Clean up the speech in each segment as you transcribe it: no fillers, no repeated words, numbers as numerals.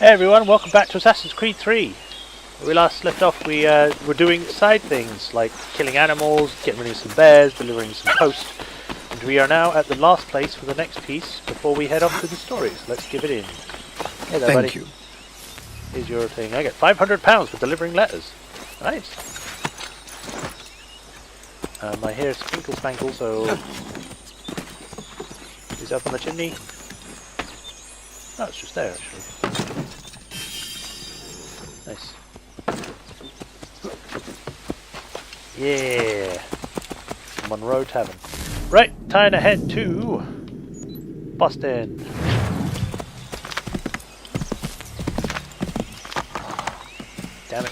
Hey everyone, welcome back to Assassin's Creed 3. Where we last left off, we were doing side things like killing animals, getting rid of some bears, delivering some post. And we are now at the last place for the next piece before we head off to the stories. Let's give it in. Hey there, buddy. Thank you. Here's your thing. I get £500 for delivering letters. Nice. My hair's spinkle spankle, so... Is up on the chimney? Oh, it's just there, actually. Nice. Yeah! Monroe Tavern. Right, time to head to... Boston. Damn it.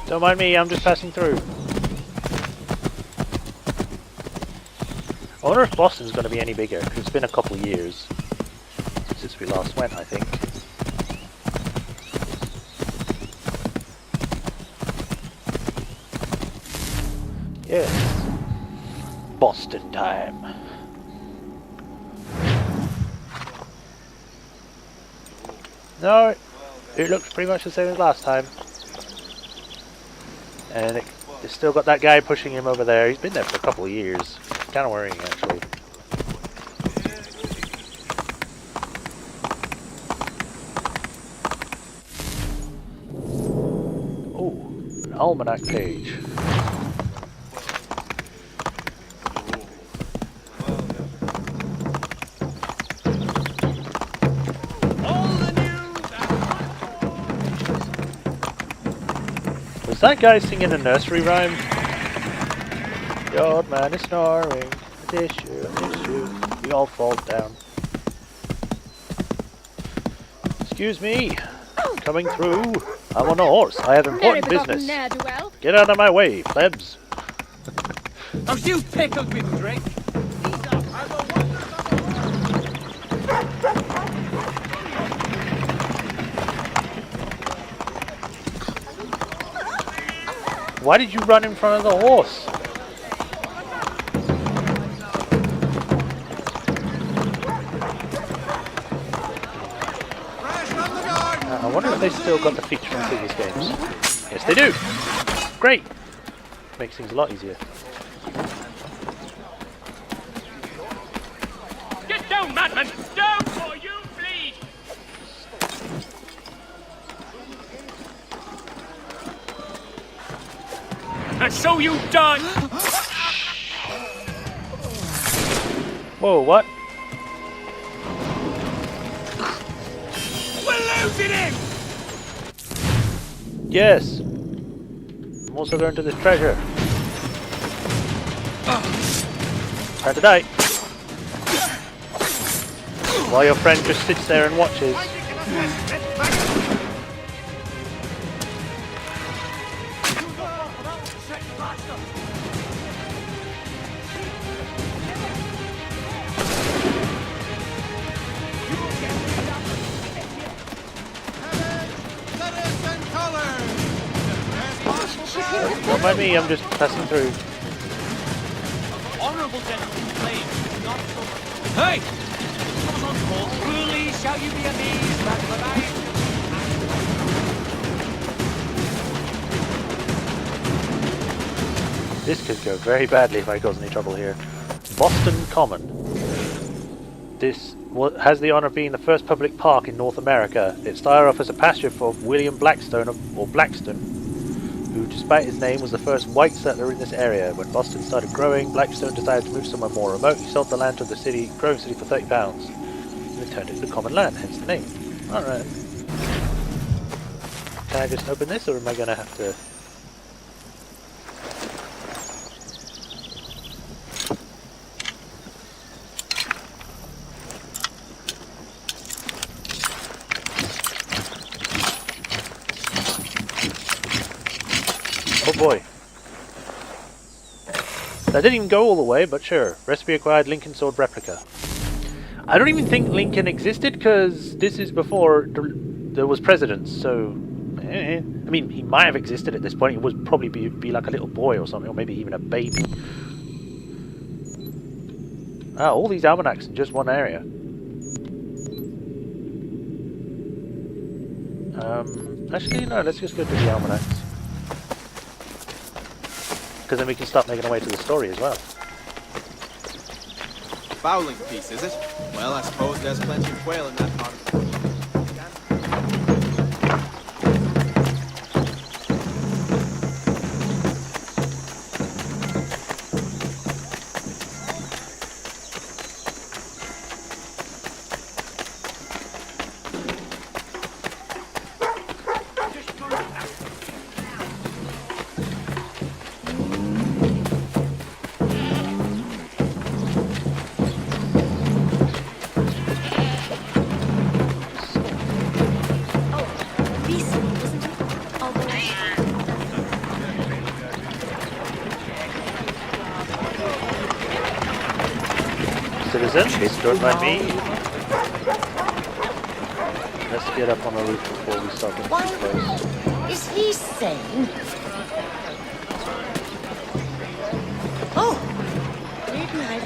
Don't mind me, I'm just passing through. I wonder if Boston's going to be any bigger, because it's been a couple of years since we last went, I think. Yes. Boston time. No, it looks pretty much the same as last time. And it's still got that guy pushing him over there. He's been there for a couple of years. Kind of worrying, actually. Oh, an almanac page. Was that guy singing a nursery rhyme? The old man is snoring. Tissue, tissue. We all fall down. Excuse me. Coming through. I'm on a horse. I have important business. Get out of my way, plebs. Are you tickled with drink? Why did you run in front of the horse? I wonder if they still got the feature from previous games. Yes, they do! Great! Makes things a lot easier. Get down, madman! Down or you bleed! And so you done! Whoa, what? We're losing him! Yes! I'm also going to this treasure. Time to die. While your friend just sits there and watches. Don't mind me, I'm just passing through. Honourable gentlemen, please, not so... Hey! Come on, Paul. Truly shall you be amazed by the life. This could go very badly if I cause any trouble here. Boston Common. This has the honour of being the first public park in North America. It started off as a pasture for William Blackstone, or Blackston, who, despite his name, was the first white settler in this area. When Boston started growing, Blackstone decided to move somewhere more remote. He sold the land to the growing city for £30, and then turned it into common land, hence the name. Alright. Can I just open this, or am I going to have to... Oh boy. That didn't even go all the way, but sure. Recipe acquired, Lincoln sword replica. I don't even think Lincoln existed, because this is before there was presidents, so... I mean, he might have existed at this point. He would probably be like a little boy or something, or maybe even a baby. Ah, all these almanacs in just one area. Actually, no, let's just go to the almanacs. Because then we can start making our way to the story as well. Fowling piece, is it? Well, I suppose there's plenty of whale in that part of the world. Citizens, don't mind me. Let's get up on the roof before we start getting too close. Is he sane? Oh! Midnight.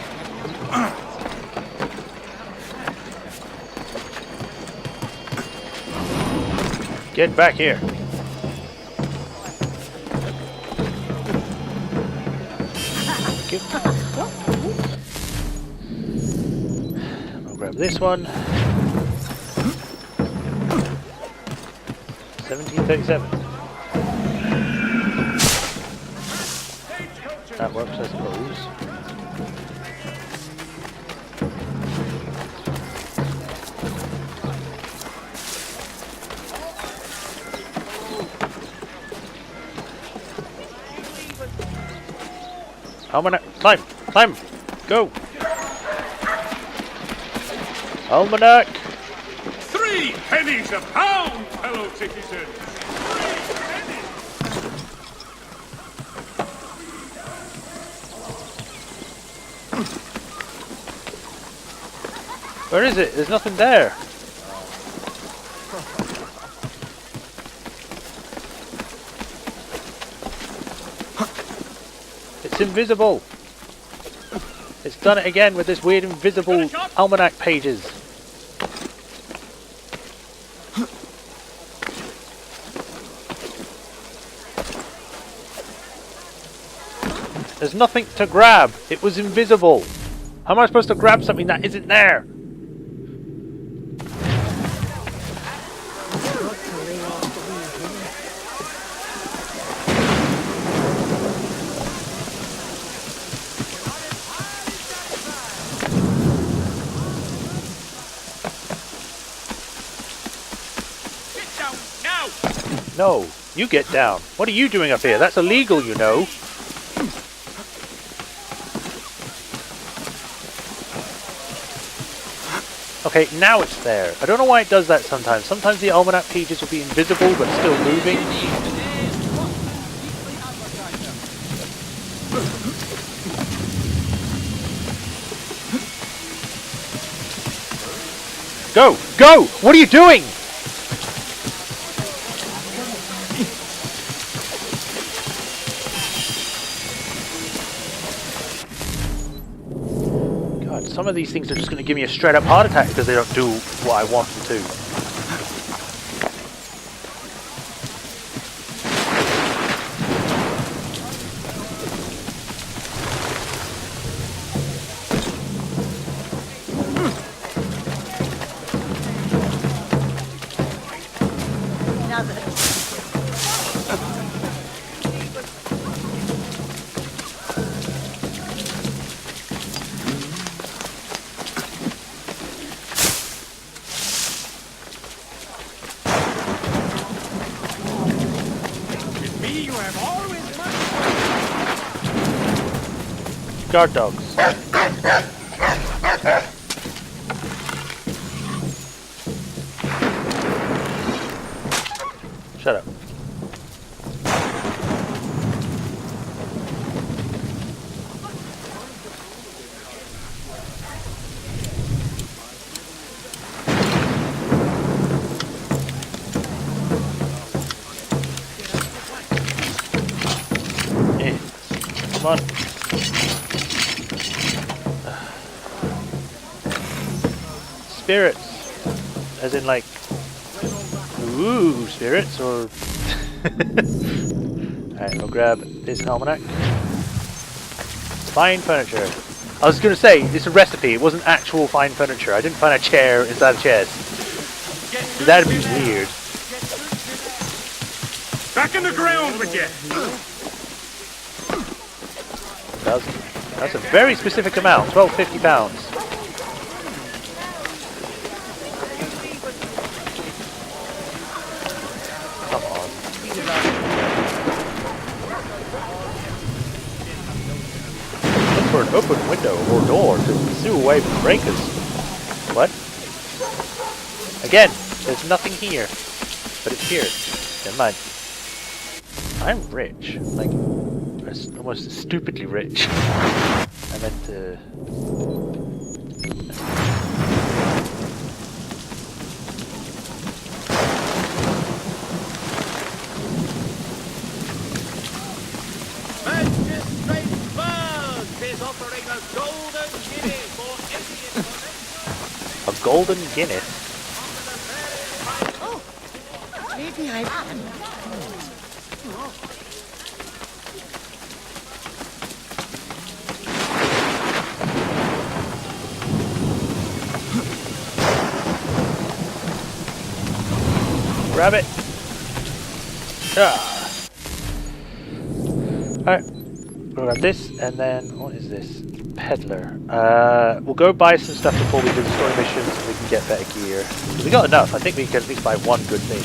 Get back here. I'll grab this one. 1737. That works, I suppose. Almanac, climb, climb, go. Almanac. 3 pennies a pound, fellow citizens! 3 pennies! Where is it? There's nothing there. It's invisible. It's done it again with this weird invisible almanac pages. There's nothing to grab. It was invisible. How am I supposed to grab something that isn't there? Sit down now! No, you get down. What are you doing up here? That's illegal, you know. Okay, now it's there. I don't know why it does that sometimes. Sometimes the almanac pages will be invisible but still moving. Go! Go! What are you doing? God, some of these things are just going to give me a straight up heart attack because they don't do what I want them to. With me you have always much... Guard dogs. Shut up. Come on. Spirits. As in like... Ooh, spirits or... Alright, we'll grab this almanac. Fine furniture. I was going to say, it's a recipe. It wasn't actual fine furniture. I didn't find a chair inside a chest. That'd be weird. Back in the ground with you! That's a very specific amount. 1250 pounds. Come on. Look for an open window or door to pursue away from breakers. What? Again, there's nothing here. But it's here. Never mind. I'm rich. Like, almost stupidly rich. I meant to... Magistrate Burns is offering a golden guinea for any information. A golden Guinness? Oh, maybe I can. Grab it! Ah. Alright, we'll grab this, and then, what is this? Peddler. We'll go buy some stuff before we do the story missions so we can get better gear. We got enough, I think we can at least buy one good thing.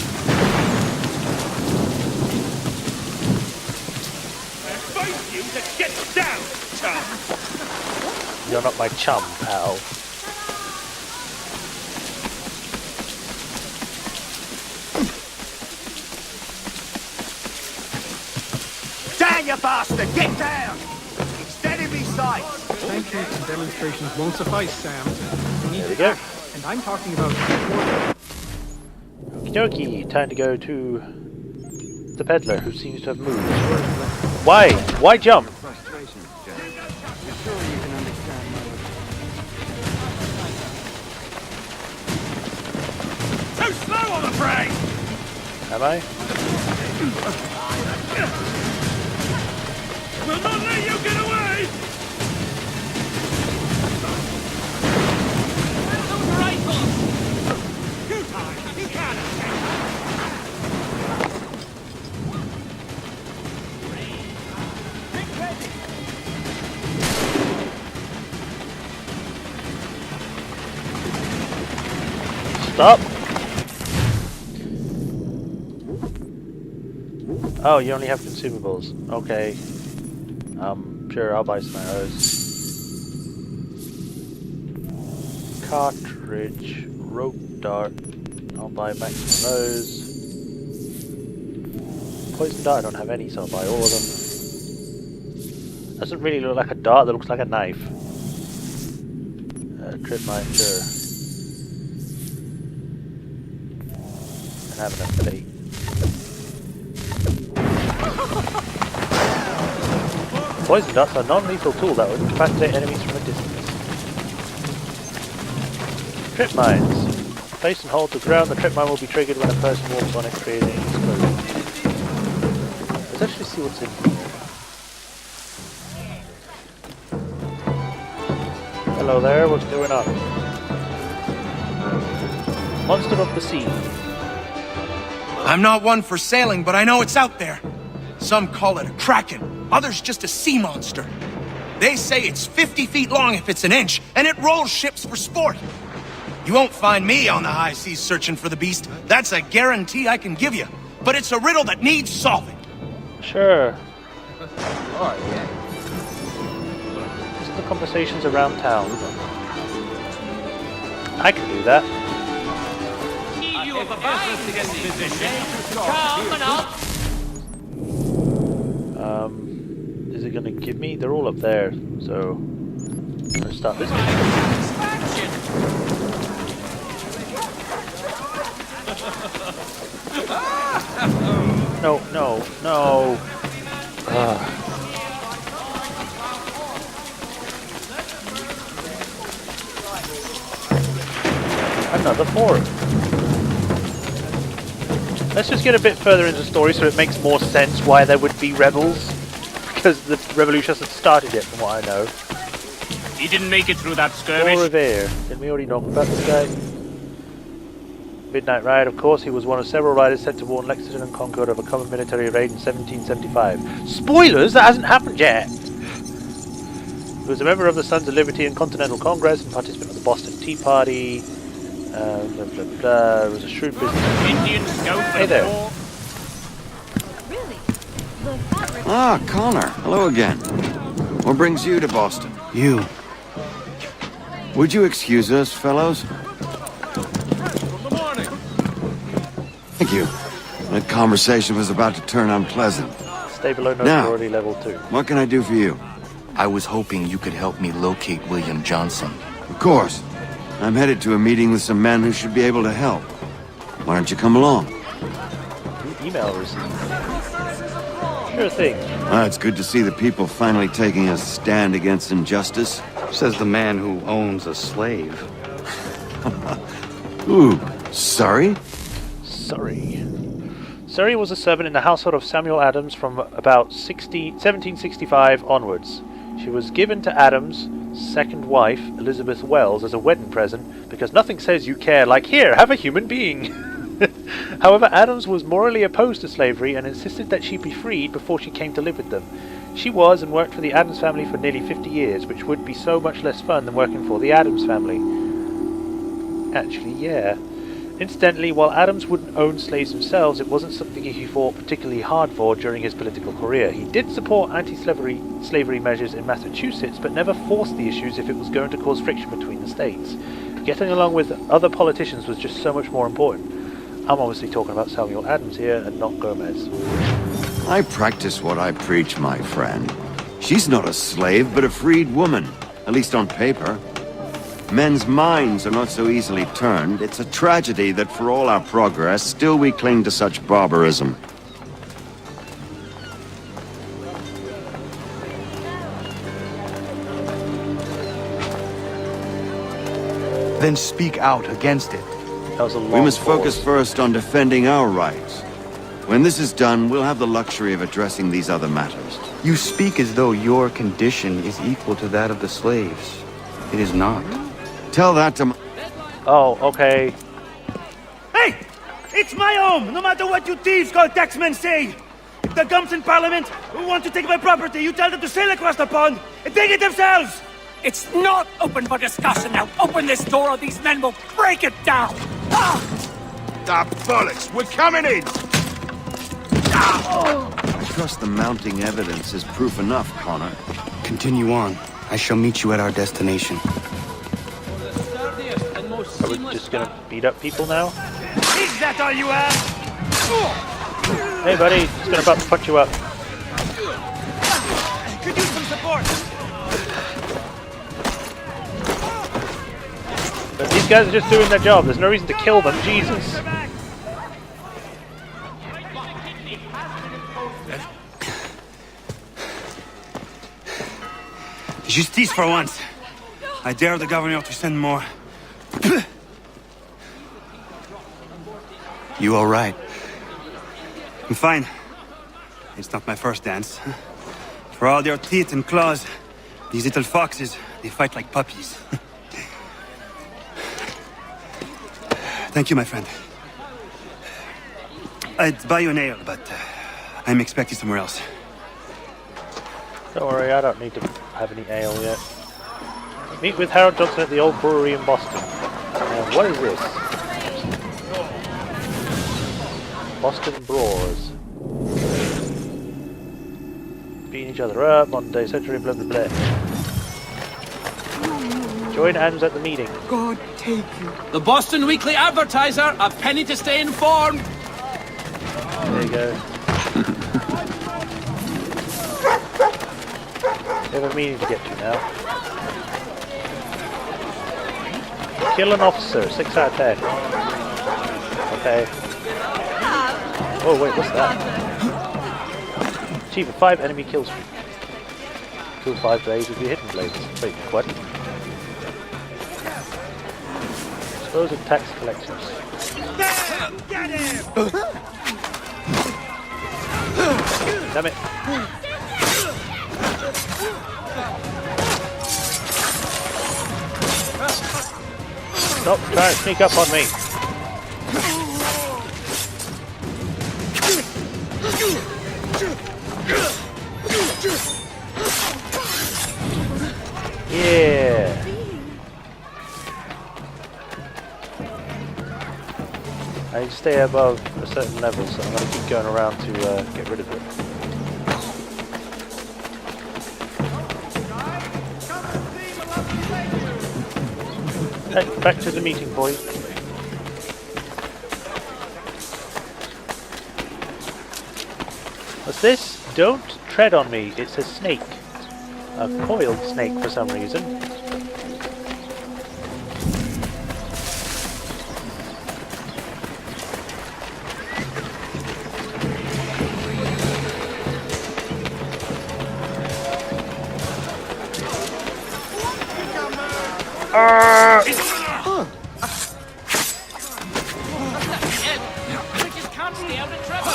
I invite you to get down, chum! You're not my chum, pal. Down, you bastard! Get down! Instead of me sight! Sanctions and demonstrations won't suffice, Sam. We need There we to go. act, and I'm talking about... Okie dokie, time to go to the peddler, who seems to have moved. Why? Why jump? Too slow, I'm afraid! Am I? We'll not let you get away! Those rifles! Too tight! He can't escape! Stop! Oh, you only have consumables. Okay. Sure, I'll buy some arrows. Cartridge, rope dart. I'll buy maximum of those. Poison dart, I don't have any, so I'll buy all of them. Doesn't really look like a dart, that looks like a knife. Trip mine, sure. And have enough ability. Poison darts are a non-lethal tool that will incapacitate enemies from a distance. Trip mines. Place and hold to ground, the trip mine will be triggered when a person walks on it, creating an explosion. Let's actually see what's in here. Hello there, what's going on? Monster of the sea. I'm not one for sailing, but I know it's out there. Some call it a kraken, others just a sea monster. They say it's 50 feet long if it's an inch, and it rolls ships for sport. You won't find me on the high seas searching for the beast. That's a guarantee I can give you. But it's a riddle that needs solving. Sure. Just the conversations around town. I can do that. You have a business to get in position. Coming up. Is it gonna give me? They're all up there, so I'm gonna start this one. No, no, no. Another forum. Let's just get a bit further into the story so it makes more sense why there would be rebels. Because the revolution hasn't started yet, from what I know. He didn't make it through that skirmish. War Revere. Didn't we already know about this guy? Midnight Riot, of course. He was one of several riders sent to warn Lexington and Concord of a common military raid in 1775. Spoilers! That hasn't happened yet! He was a member of the Sons of Liberty and Continental Congress and participant of the Boston Tea Party. Blah, blah, blah. He was a shrewd businessman. Indian scout for Hey the there. war. Ah, Connor. Hello again. What brings you to Boston? You. Would you excuse us, fellows? Thank you. That conversation was about to turn unpleasant. Stay below Now. notoriety level 2. What can I do for you? I was hoping you could help me locate William Johnson. Of course. I'm headed to a meeting with some men who should be able to help. Why don't you come along? Email receipt. Sure thing. Ah, it's good to see the people finally taking a stand against injustice. Says the man who owns a slave. Ooh, sorry? Surrey. Surrey was a servant in the household of Samuel Adams from about 1765 onwards. She was given to Adams' second wife, Elizabeth Wells, as a wedding present because nothing says you care like, here, have a human being. However, Adams was morally opposed to slavery and insisted that she be freed before she came to live with them. She was and worked for the Adams family for nearly 50 years, which would be so much less fun than working for the Adams family. Actually, yeah. Incidentally, while Adams wouldn't own slaves himself, it wasn't something he fought particularly hard for during his political career. He did support anti-slavery measures in Massachusetts, but never forced the issues if it was going to cause friction between the states. Getting along with other politicians was just so much more important. I'm obviously talking about Samuel Adams here and not Gomez. I practice what I preach, my friend. She's not a slave, but a freed woman. At least on paper. Men's minds are not so easily turned. It's a tragedy that for all our progress, still we cling to such barbarism. Then speak out against it. That was a long We must pause. focus first on defending our rights. When this is done, we'll have the luxury of addressing these other matters. You speak as though your condition is equal to that of the slaves. It is not. Tell that to Oh, okay. Hey! It's my home, no matter what you thieves called taxmen say! If the gums in Parliament who want to take my property, you tell them to sail across the pond and take it themselves! It's not open for discussion now. Open this door or these men will break it down. Ah! Ah, bollocks! We're coming in! I trust the mounting evidence is proof enough, Connor. Continue on. I shall meet you at our destination. Are we just gonna beat up people now? Is that all you have? Hey buddy, just gonna about to punch you up. Could use some support! But these guys are just doing their job, there's no reason to kill them, Jesus. Justice for once. I dare the governor to send more. You all right? I'm fine. It's not my first dance. For all their teeth and claws, these little foxes, they fight like puppies. Thank you, my friend. I'd buy you an ale, but I'm expecting somewhere else. Don't worry, I don't need to have any ale yet. Meet with Harold Johnson at the old brewery in Boston. What is this? Boston Brawlers. Beating each other up, modern day century, blah blah blah. Join Adams at the meeting. God take you. The Boston Weekly Advertiser, a penny to stay informed. There you go. We have a meeting to get to now. Kill an officer, 6 out of 10. Okay. Oh wait, what's that? Achieve a 5 enemy kill streak. Kill 5 blades with your hidden blades. Wait, what? Those are tax collectors. Get him! Damn it. Stop trying to sneak up on me. Yeah. I stay above a certain level, so I'm going to keep going around to get rid of it. Hey, back to the meeting, boys. What's this? Don't tread on me. It's a snake. A coiled snake for some reason. Bridges can't stay out of trouble.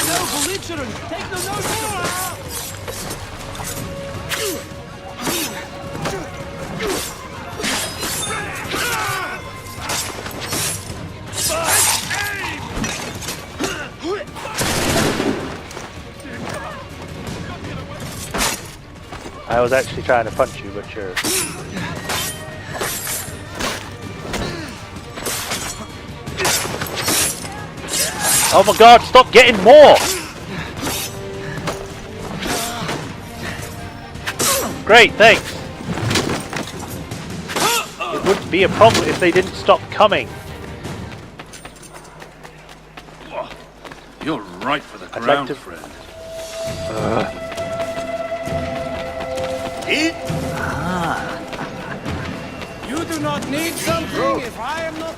No belligerent. Take no notice of I was actually trying to punch you, but you're... Oh my god, stop getting more! Great, thanks! It wouldn't be a problem if they didn't stop coming. You're right for the I'd ground, like to... friend. You do not need something if I am not...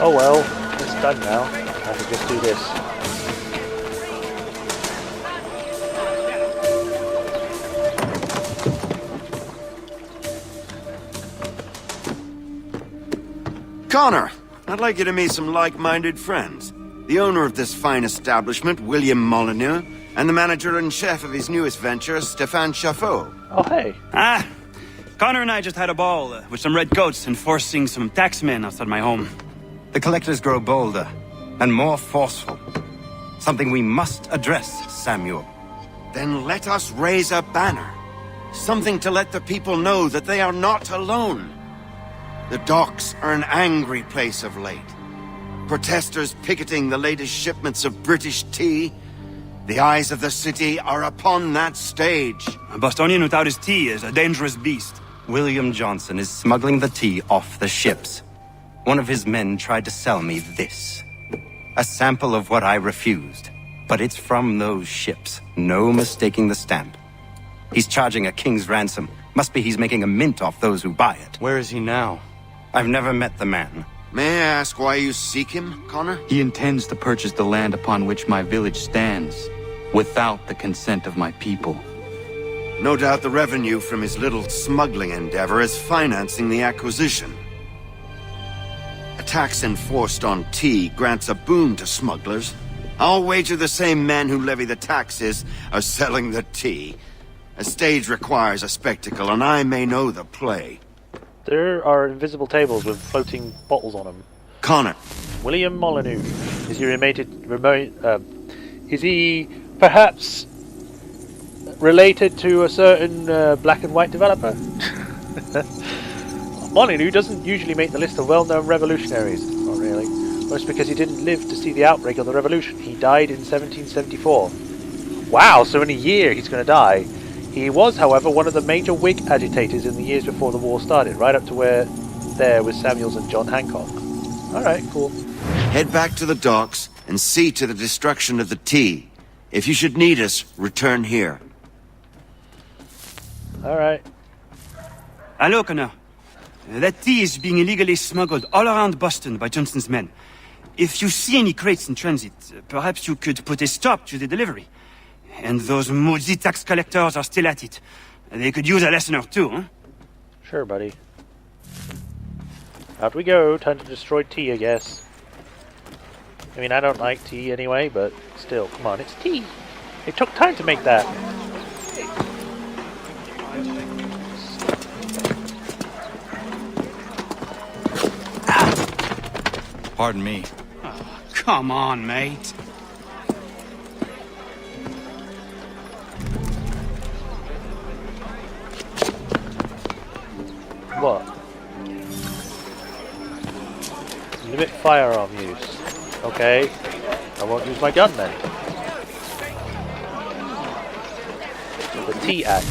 Oh well, it's done now. I can just do this. Connor, I'd like you to meet some like-minded friends. The owner of this fine establishment, William Molyneux, and the manager and chef of his newest venture, Stéphane Chaffeau. Oh hey. Ah, Connor and I just had a ball with some red coats enforcing some taxmen outside my home. The collectors grow bolder and more forceful. Something we must address, Samuel. Then let us raise a banner. Something to let the people know that they are not alone. The docks are an angry place of late. Protesters picketing the latest shipments of British tea. The eyes of the city are upon that stage. A Bostonian without his tea is a dangerous beast. William Johnson is smuggling the tea off the ships. One of his men tried to sell me this. A sample of what I refused. But it's from those ships. No mistaking the stamp. He's charging a king's ransom. Must be he's making a mint off those who buy it. Where is he now? I've never met the man. May I ask why you seek him, Connor? He intends to purchase the land upon which my village stands, without the consent of my people. No doubt the revenue from his little smuggling endeavor is financing the acquisition. A tax enforced on tea grants a boon to smugglers. I'll wager the same men who levy the taxes are selling the tea. A stage requires a spectacle, and I may know the play. There are invisible tables with floating bottles on them. Connor. William Molyneux. Is he is he perhaps related to a certain black and white developer? Molyneux doesn't usually make the list of well-known revolutionaries. Not really. Most because he didn't live to see the outbreak of the revolution. He died in 1774. Wow, so in a year he's going to die. He was, however, one of the major Whig agitators in the years before the war started, right up to where there was Samuels and John Hancock. Alright, cool. Head back to the docks and see to the destruction of the tea. If you should need us, return here. Alright. Hello, Connor. That tea is being illegally smuggled all around Boston by Johnson's men. If you see any crates in transit, perhaps you could put a stop to the delivery. And those maudit tax collectors are still at it. They could use a lesson or two, huh? Sure, buddy. Out we go. Time to destroy tea, I guess. I mean, I don't like tea anyway, but still, come on, it's tea. It took time to make that. Pardon me. Oh, come on, mate. What? Limit firearm use. Okay. I won't use my gun then. The Tea Act.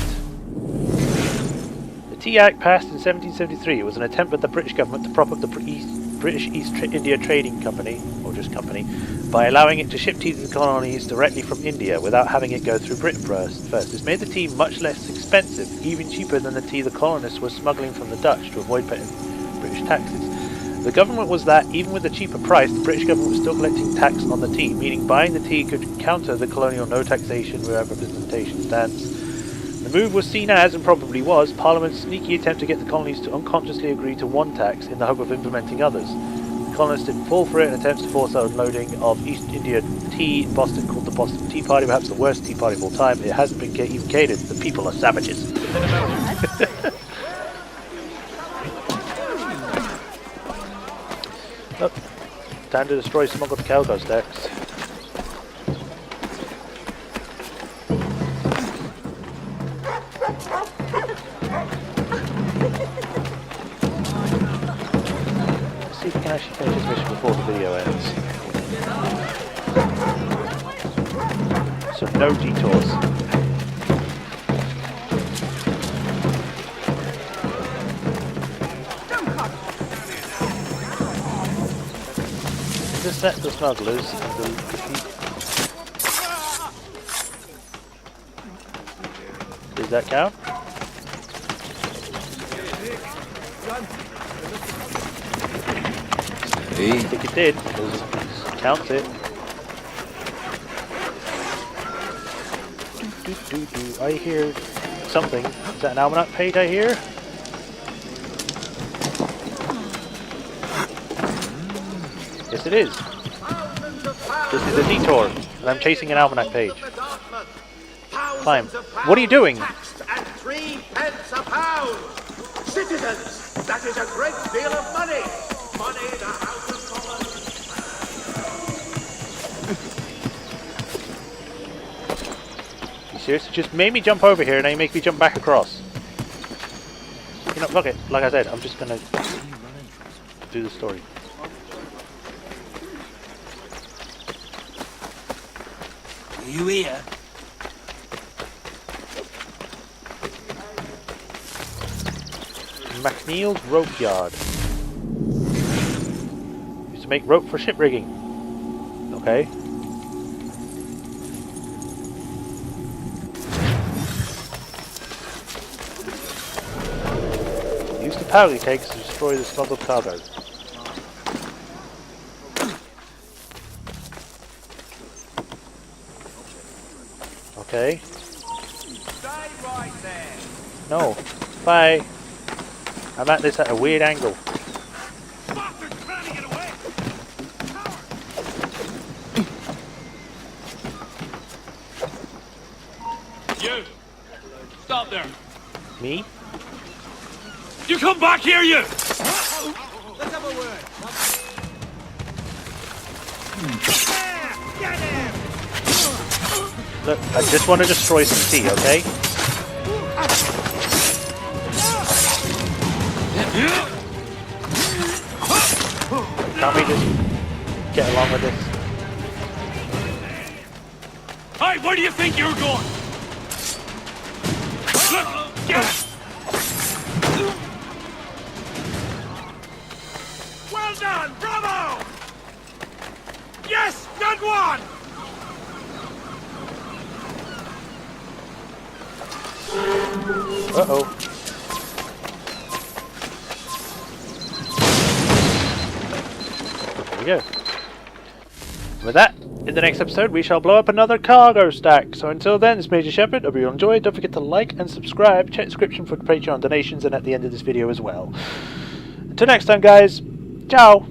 The Tea Act passed in 1773. It was an attempt by the British government to prop up the British East India Trading Company, or just company, by allowing it to ship tea to the colonies directly from India without having it go through Britain first. This made the tea much less expensive, even cheaper than the tea the colonists were smuggling from the Dutch to avoid paying British taxes. The government was that, even with the cheaper price, the British government was still collecting tax on the tea, meaning buying the tea could counter the colonial no taxation without representation stance. The move was seen as, and probably was, Parliament's sneaky attempt to get the colonies to unconsciously agree to one tax in the hope of implementing others. The colonists didn't fall for it and attempts to force the unloading of East India tea in Boston called the Boston Tea Party, perhaps the worst tea party of all time. It hasn't been even catered. The people are savages. Oh, time to destroy smuggled cargo stacks. Let's see if we can actually finish this mission before the video ends. So no detours. Set the smugglers and Did that count? Hey. I think it did. Counts it. I hear something. Is that an almanac page I hear? Yes, it is. This is a detour, and I'm chasing an almanac page. Climb. What are you doing? At 3 pence a pound. Citizens, that is a great deal of money. Money the House of Commons. You serious? You just made me jump over here, and now you make me jump back across. You know, look it. Like I said, I'm just gonna do the story. You here? McNeil's Rope Yard. Used to make rope for ship rigging. Okay. Used the powder kegs to destroy the smuggled cargo. Okay. Stay right there. No. Bye. I'm at this at a weird angle. You! Stop there! Me? You come back here, you! Let's have a word. Look, I just want to destroy some tea, okay? Can't we just get along with this? Hey, where do you think you're going? Look, get it! Well done, bravo! Yes, good one! Uh-oh. There we go. With that, in the next episode we shall blow up another cargo stack. So until then, it's Majorshepard. Hope you enjoyed. Don't forget to like and subscribe. Check the description for Patreon donations and at the end of this video as well. Until next time, guys. Ciao.